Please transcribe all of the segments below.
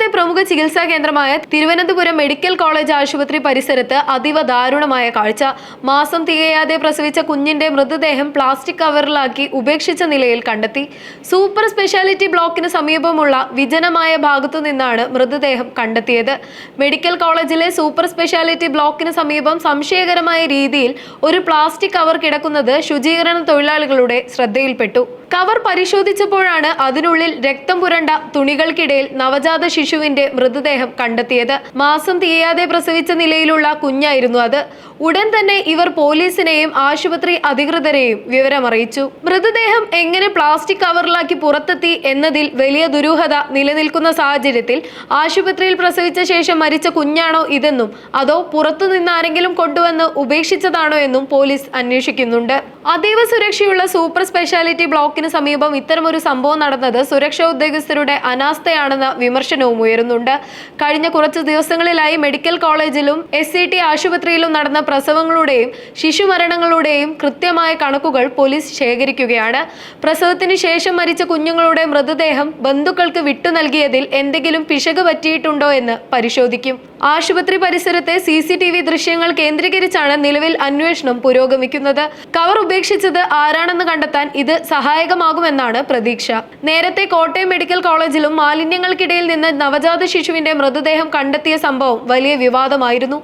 സംസ്ഥാനത്തെ പ്രമുഖ ചികിത്സാ കേന്ദ്രമായ തിരുവനന്തപുരം മെഡിക്കൽ കോളേജ് ആശുപത്രി പരിസരത്ത് അതീവ ദാരുണമായ കാഴ്ച. മാസം തികയാതെ പ്രസവിച്ച കുഞ്ഞിന്റെ മൃതദേഹം പ്ലാസ്റ്റിക് കവറിലാക്കി ഉപേക്ഷിച്ച നിലയിൽ കണ്ടെത്തി. സൂപ്പർ സ്പെഷ്യാലിറ്റി ബ്ലോക്കിന് സമീപമുള്ള വിജനമായ ഭാഗത്തു നിന്നാണ് മൃതദേഹം കണ്ടെത്തിയത്. മെഡിക്കൽ കോളേജിലെ സൂപ്പർ സ്പെഷ്യാലിറ്റി ബ്ലോക്കിന് സമീപം സംശയകരമായ രീതിയിൽ ഒരു പ്ലാസ്റ്റിക് കവർ കിടക്കുന്നത് ശുചീകരണ തൊഴിലാളികളുടെ ശ്രദ്ധയിൽപ്പെട്ടു. കവർ പരിശോധിച്ചപ്പോഴാണ് അതിനുള്ളിൽ രക്തം പുരണ്ട തുണികൾക്കിടയിൽ നവജാത ശിശുവിന്റെ മൃതദേഹം കണ്ടെത്തിയത്. മാസം തികയാതെ പ്രസവിച്ച നിലയിലുള്ള കുഞ്ഞായിരുന്നു അത്. ഉടൻ തന്നെ ഇവർ പോലീസിനെയും ആശുപത്രി അധികൃതരെയും വിവരമറിയിച്ചു. മൃതദേഹം എങ്ങനെ പ്ലാസ്റ്റിക് കവറിലാക്കി പുറത്തെത്തി എന്നതിൽ വലിയ ദുരൂഹത നിലനിൽക്കുന്ന സാഹചര്യത്തിൽ ആശുപത്രിയിൽ പ്രസവിച്ച ശേഷം മരിച്ച കുഞ്ഞാണോ ഇതെന്നും അതോ പുറത്തുനിന്ന് ആരെങ്കിലും കൊണ്ടുവന്ന് ഉപേക്ഷിച്ചതാണോ എന്നും പോലീസ് അന്വേഷിക്കുന്നുണ്ട്. അതീവ സുരക്ഷയുള്ള സൂപ്പർ സ്പെഷ്യാലിറ്റി ബ്ലോക്കിന് സമീപം ഇത്തരമൊരു സംഭവം നടന്നത് സുരക്ഷാ ഉദ്യോഗസ്ഥരുടെ അനാസ്ഥയാണെന്ന വിമർശനവും ഉയരുന്നുണ്ട്. കഴിഞ്ഞ കുറച്ചു ദിവസങ്ങളിലായി മെഡിക്കൽ കോളേജിലും SCT ആശുപത്രിയിലും നടന്ന പ്രസവങ്ങളുടെയും ശിശുമരണങ്ങളുടെയും കൃത്യമായ കണക്കുകൾ പോലീസ് ശേഖരിക്കുകയാണ്. പ്രസവത്തിന് ശേഷം മരിച്ച കുഞ്ഞുങ്ങളുടെ മൃതദേഹം ബന്ധുക്കൾക്ക് വിട്ടു നൽകിയതിൽ എന്തെങ്കിലും പിശക് പറ്റിയിട്ടുണ്ടോ എന്ന് പരിശോധിക്കും. ആശുപത്രി പരിസരത്തെ CCTV ദൃശ്യങ്ങൾ കേന്ദ്രീകരിച്ചാണ് നിലവിൽ അന്വേഷണം പുരോഗമിക്കുന്നത്. കവർ ഉപേക്ഷിച്ചത് ആരാണെന്ന് കണ്ടെത്താൻ ഇത് സഹായകമാകുമെന്നാണ് പ്രതീക്ഷ. നേരത്തെ കോട്ടയം മെഡിക്കൽ കോളേജിലും മാലിന്യങ്ങൾക്കിടയിൽ നിന്ന് നവജാത ശിശുവിന്റെ മൃതദേഹം കണ്ടെത്തിയ സംഭവം വലിയ വിവാദമായിരുന്നു.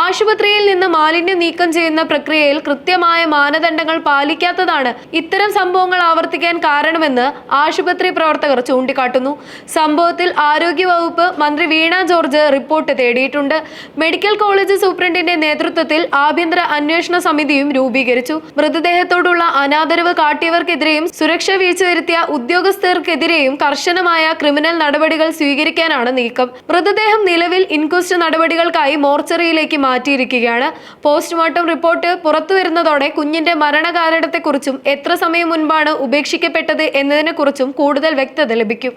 ആശുപത്രിയിൽ നിന്ന് മാലിന്യം നീക്കം ചെയ്യുന്ന പ്രക്രിയയിൽ കൃത്യമായ മാനദണ്ഡങ്ങൾ പാലിക്കാത്തതാണ് ഇത്തരം സംഭവങ്ങൾ ആവർത്തിക്കാൻ കാരണമെന്ന് ആശുപത്രി പ്രവർത്തകർ ചൂണ്ടിക്കാട്ടുന്നു. സംഭവത്തിൽ ആരോഗ്യവകുപ്പ് മന്ത്രി വീണ ജോർജ് റിപ്പോർട്ട് തേടിയിട്ടുണ്ട്. മെഡിക്കൽ കോളേജ് സൂപ്രണ്ടിന്റെ നേതൃത്വത്തിൽ ആഭ്യന്തര അന്വേഷണ സമിതിയും രൂപീകരിച്ചു. മൃതദേഹത്തോടുള്ള അനാദരവ് കാട്ടിയവർക്കെതിരെയും സുരക്ഷാ വീഴ്ച വരുത്തിയ ഉദ്യോഗസ്ഥർക്കെതിരെയും കർശനമായ ക്രിമിനൽ നടപടികൾ സ്വീകരിക്കാനാണ് നീക്കം. മൃതദേഹം നിലവിൽ ഇൻക്വസ്റ്റ് നടപടികൾക്കായി മോർച്ചറിയിലേക്ക് മാറ്റിയിരിക്കുകയാണ്. പോസ്റ്റ്മോർട്ടം റിപ്പോർട്ട് പുറത്തുവരുന്നതോടെ കുഞ്ഞിന്റെ മരണകാരണത്തെക്കുറിച്ചും എത്ര സമയം മുൻപാണ് ഉപേക്ഷിക്കപ്പെട്ടത് എന്നതിനെക്കുറിച്ചും കൂടുതൽ വ്യക്തത ലഭിക്കും.